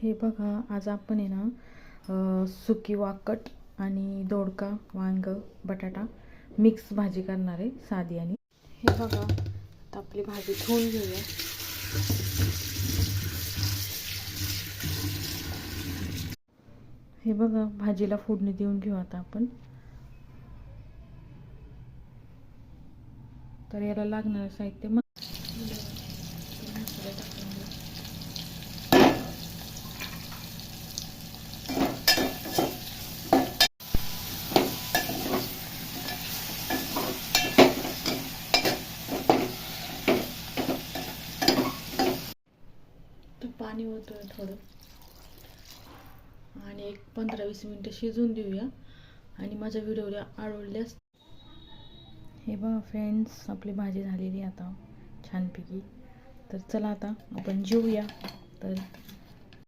हे बघा, आज आपण आहे ना सुकी वाकट आणि दोडका, वांग, बटाटा मिक्स भाजी करणार आहे, साधी. आणि हे बघा, आता आपली भाजी धुवून घेऊया. हे बघा, भाजीला फोडणी देऊन घेऊ आता आपण. तर याला लागणारं साहित्य तर पाणी ओतूया थोडं आणि एक 15-20 मिनटं शिजवून देऊया. आणि माझ्या व्हिडिओला आवडल्यास, हे बघा फ्रेंड्स, आपली भाजी झालेली आता छानपैकी. तर चला आता आपण जेवूया. तर